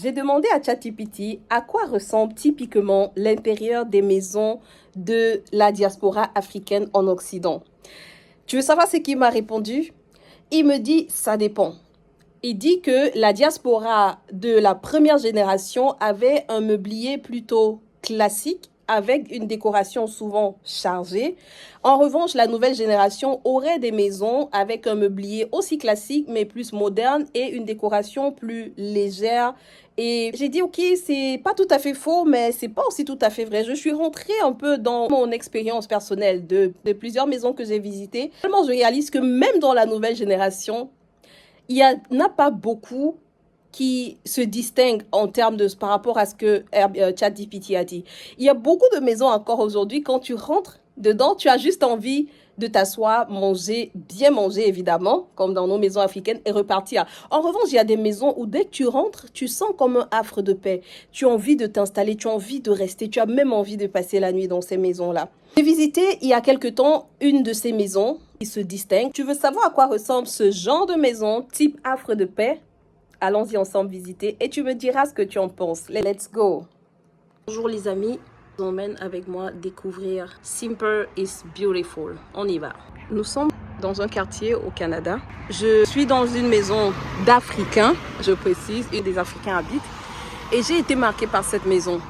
J'ai demandé à ChatGPT à quoi ressemble typiquement l'intérieur des maisons de la diaspora africaine en Occident. Tu veux savoir ce qu'il m'a répondu? Il me dit, ça dépend. Il dit que la diaspora de la première génération avait un meublier plutôt classique avec une décoration souvent chargée. En revanche, la nouvelle génération aurait des maisons avec un meublier aussi classique mais plus moderne et une décoration plus légère. Et j'ai dit, ok, c'est pas tout à fait faux, mais c'est pas aussi tout à fait vrai. Je suis rentrée un peu dans mon expérience personnelle de plusieurs maisons que j'ai visitées. Tellement je réalise que même dans la nouvelle génération, il n'y en a pas beaucoup qui se distinguent en termes de par rapport à ce que ChatGPT a dit. Il y a beaucoup de maisons encore aujourd'hui, quand tu rentres dedans, tu as juste envie de t'asseoir, manger, bien manger évidemment, comme dans nos maisons africaines, et repartir. En revanche, il y a des maisons où dès que tu rentres, tu sens comme un havre de paix. Tu as envie de t'installer, tu as envie de rester, tu as même envie de passer la nuit dans ces maisons-là. J'ai visité il y a quelque temps une de ces maisons qui se distingue. Tu veux savoir à quoi ressemble ce genre de maison type havre de paix? Allons-y ensemble visiter et tu me diras ce que tu en penses. Let's go! Bonjour les amis, je vous emmène avec moi découvrir Simple is Beautiful. On y va. Nous sommes dans un quartier au Canada. Je suis dans une maison d'Africains, je précise, et des Africains habitent. Et j'ai été marquée par cette maison.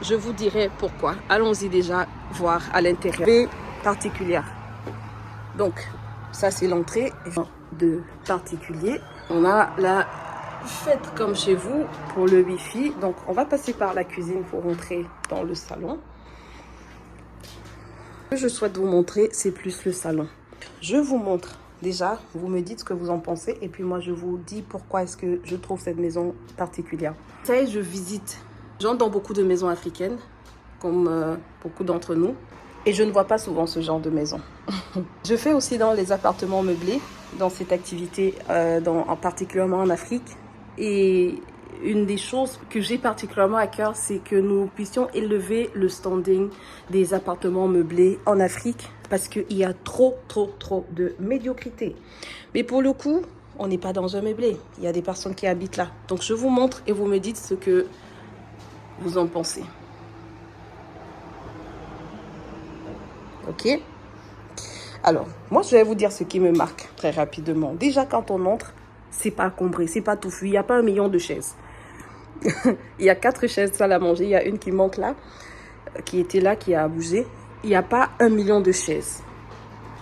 Je vous dirai pourquoi. Allons-y déjà voir à l'intérieur. Particulière. Donc, ça c'est l'entrée de particulier. On a la fête comme chez vous pour le wifi. Donc, on va passer par la cuisine pour rentrer dans le salon. Ce que je souhaite vous montrer, c'est plus le salon. Je vous montre déjà, vous me dites ce que vous en pensez. Et puis moi, je vous dis pourquoi est-ce que je trouve cette maison particulière. Ça y est, je visite. J'entre dans beaucoup de maisons africaines, comme beaucoup d'entre nous. Et je ne vois pas souvent ce genre de maison. Je fais aussi dans les appartements meublés, dans cette activité, particulièrement en Afrique. Et une des choses que j'ai particulièrement à cœur, c'est que nous puissions élever le standing des appartements meublés en Afrique, parce qu'il y a trop de médiocrité. Mais pour le coup, on n'est pas dans un meublé. Il y a des personnes qui habitent là. Donc je vous montre et vous me dites ce que vous en pensez. Ok? Alors, moi, je vais vous dire ce qui me marque très rapidement. Déjà, quand on entre, c'est pas encombré, c'est pas touffu. Il n'y a pas 1 million de chaises. Il y a 4 chaises salle à manger. Il y a une qui manque là, qui était là, qui a bougé. Il n'y a pas 1 million de chaises.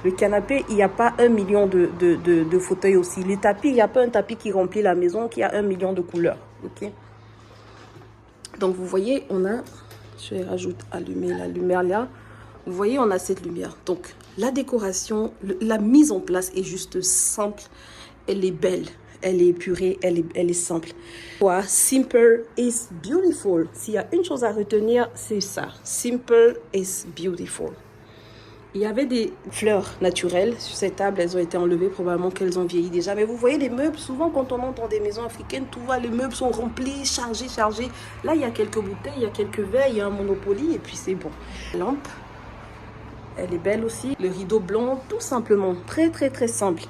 Le canapé, il n'y a pas 1 million de fauteuils aussi. Les tapis, il n'y a pas un tapis qui remplit la maison, qui a 1 million de couleurs. Ok? Donc, vous voyez, on a... Je vais allumer la lumière là. Vous voyez, on a cette lumière. Donc, la décoration, la mise en place est juste simple. Elle est belle, elle est épurée, elle est simple. Simple is beautiful. S'il y a une chose à retenir, c'est ça. Simple is beautiful. Il y avait des fleurs naturelles sur cette table. Elles ont été enlevées, probablement qu'elles ont vieilli déjà. Mais vous voyez, les meubles, souvent quand on entre dans des maisons africaines, tout va, les meubles sont remplis, chargés. Là, il y a quelques bouteilles, il y a quelques verres, il y a un Monopoly et puis c'est bon. Lampe. Elle est belle aussi. Le rideau blanc, tout simplement. Très simple.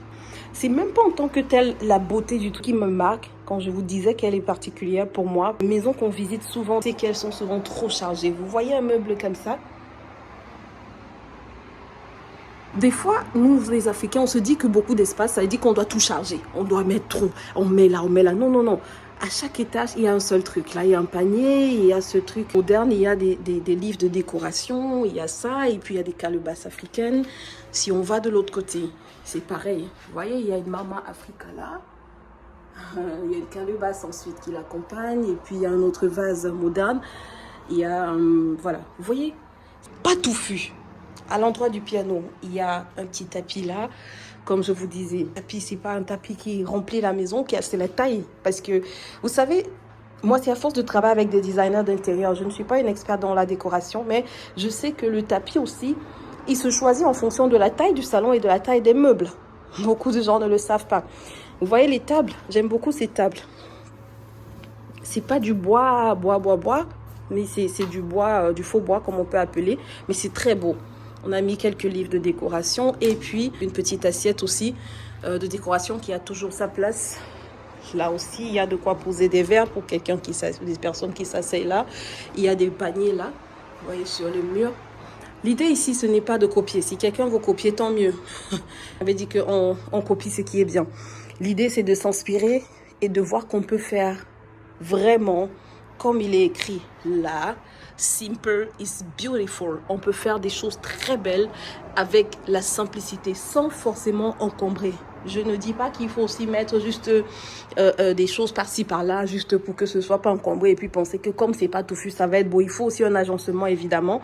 C'est même pas en tant que telle la beauté du truc qui me marque. Quand je vous disais qu'elle est particulière pour moi. Les maisons qu'on visite souvent, c'est qu'elles sont souvent trop chargées. Vous voyez un meuble comme ça? Des fois, nous, les Africains, on se dit que beaucoup d'espace, ça veut dire qu'on doit tout charger. On doit mettre trop. On met là. Non. À chaque étage, il y a un seul truc. Là, il y a un panier, il y a ce truc moderne, il y a des livres de décoration, il y a ça, et puis il y a des calebasses africaines. Si on va de l'autre côté, c'est pareil. Vous voyez, il y a une Mama Africa là. Il y a une calebasse ensuite qui l'accompagne, et puis il y a un autre vase moderne. Il y a, voilà, vous voyez, pas touffu. À l'endroit du piano, il y a un petit tapis là. Comme je vous disais, le tapis, c'est pas un tapis qui remplit la maison, c'est la taille. Parce que, vous savez, moi, c'est à force de travailler avec des designers d'intérieur. Je ne suis pas une experte dans la décoration, mais je sais que le tapis aussi, il se choisit en fonction de la taille du salon et de la taille des meubles. Beaucoup de gens ne le savent pas. Vous voyez les tables? J'aime beaucoup ces tables. C'est pas du bois, mais c'est du bois, du faux bois, comme on peut appeler. Mais c'est très beau. On a mis quelques livres de décoration et puis une petite assiette aussi de décoration qui a toujours sa place Là aussi, il y a de quoi poser des verres pour des personnes qui s'asseyent là. Il y a des paniers là, vous voyez, sur le mur. L'idée ici, ce n'est pas de copier. Si quelqu'un veut copier, tant mieux. On avait dit qu'on copie ce qui est bien. L'idée, c'est de s'inspirer et de voir qu'on peut faire vraiment comme il est écrit là. Simple is beautiful. On peut faire des choses très belles avec la simplicité, sans forcément encombrer. Je ne dis pas qu'il faut aussi mettre juste des choses par-ci, par-là, juste pour que ce soit pas encombré et puis penser que comme c'est pas touffu, ça va être beau. Il faut aussi un agencement, évidemment.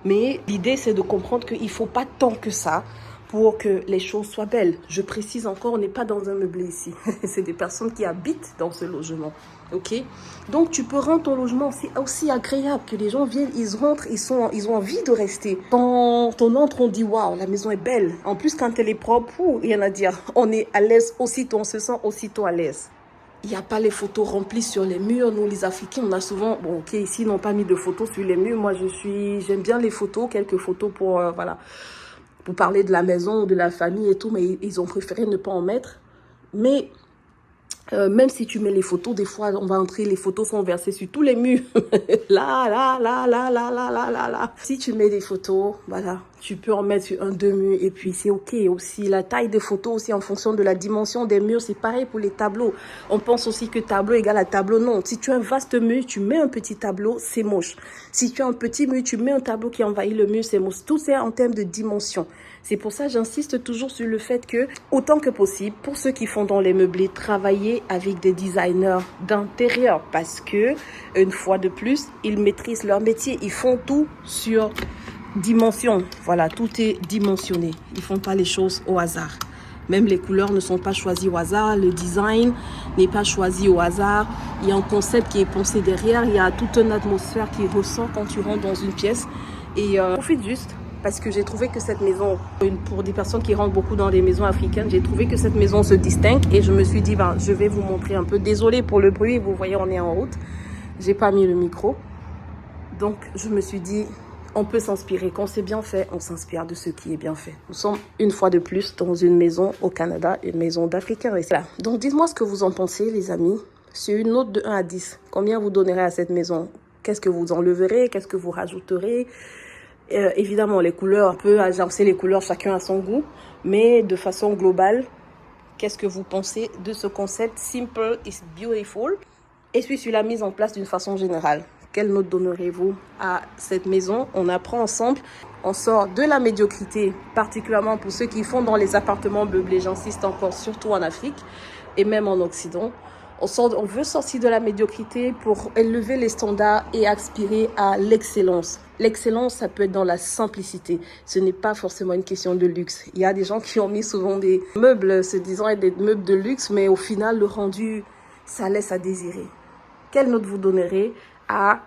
Mais l'idée, c'est de comprendre qu'il faut pas tant que ça pour que les choses soient belles. Je précise encore, on n'est pas dans un meublé ici. C'est des personnes qui habitent dans ce logement. Ok? Donc, tu peux rendre ton logement aussi agréable, que les gens viennent, ils rentrent, ils ont envie de rester. Quand on entre, on dit, waouh, la maison est belle. En plus, quand elle est propre, rien à dire. On est à l'aise aussitôt, on se sent aussitôt à l'aise. Il n'y a pas les photos remplies sur les murs. Nous, les Africains, on a souvent... Bon, ok, ici, ils n'ont pas mis de photos sur les murs. Moi, j'aime bien les photos, quelques photos pour, voilà, pour parler de la maison ou de la famille et tout, mais ils ont préféré ne pas en mettre. Mais même si tu mets les photos, des fois, on va entrer, les photos sont versées sur tous les murs. Là. Si tu mets des photos, voilà, tu peux en mettre sur un, deux murs et puis c'est ok aussi. La taille des photos aussi en fonction de la dimension des murs, c'est pareil pour les tableaux. On pense aussi que tableau égale à tableau. Non, si tu as un vaste mur, tu mets un petit tableau, c'est moche. Si tu as un petit mur, tu mets un tableau qui envahit le mur, c'est moche. Tout c'est en termes de dimension. C'est pour ça que j'insiste toujours sur le fait que, autant que possible, pour ceux qui font dans les meublés, travailler avec des designers d'intérieur. Parce que, une fois de plus, ils maîtrisent leur métier. Ils font tout sur dimension. Voilà, tout est dimensionné. Ils ne font pas les choses au hasard. Même les couleurs ne sont pas choisies au hasard. Le design n'est pas choisi au hasard. Il y a un concept qui est pensé derrière. Il y a toute une atmosphère qui ressort quand tu rentres dans une pièce. Et profite juste. Parce que j'ai trouvé que cette maison, pour des personnes qui rentrent beaucoup dans les maisons africaines, j'ai trouvé que cette maison se distingue. Et je me suis dit, ben, je vais vous montrer un peu. Désolée pour le bruit, vous voyez, on est en route. J'ai pas mis le micro. Donc, je me suis dit, on peut s'inspirer. Quand c'est bien fait, on s'inspire de ce qui est bien fait. Nous sommes une fois de plus dans une maison au Canada, une maison d'Africains. Voilà. Donc, dites-moi ce que vous en pensez, les amis. Sur une note de 1 à 10, combien vous donnerez à cette maison? Qu'est-ce que vous enleverez? Qu'est-ce que vous rajouterez? Évidemment, les couleurs, on peut agencer les couleurs, chacun à son goût. Mais de façon globale, qu'est-ce que vous pensez de ce concept Simple is beautiful? Et puis sur la mise en place d'une façon générale. Quelle note donnerez-vous à cette maison? On apprend ensemble. On sort de la médiocrité, particulièrement pour ceux qui font dans les appartements meublés. J'insiste encore, surtout en Afrique et même en Occident. On veut sortir de la médiocrité pour élever les standards et aspirer à l'excellence. L'excellence, ça peut être dans la simplicité. Ce n'est pas forcément une question de luxe. Il y a des gens qui ont mis souvent des meubles, se disant être des meubles de luxe, mais au final, le rendu, ça laisse à désirer. Quelle note vous donnerez à,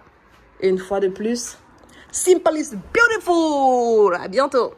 une fois de plus, Simple is beautiful? À bientôt!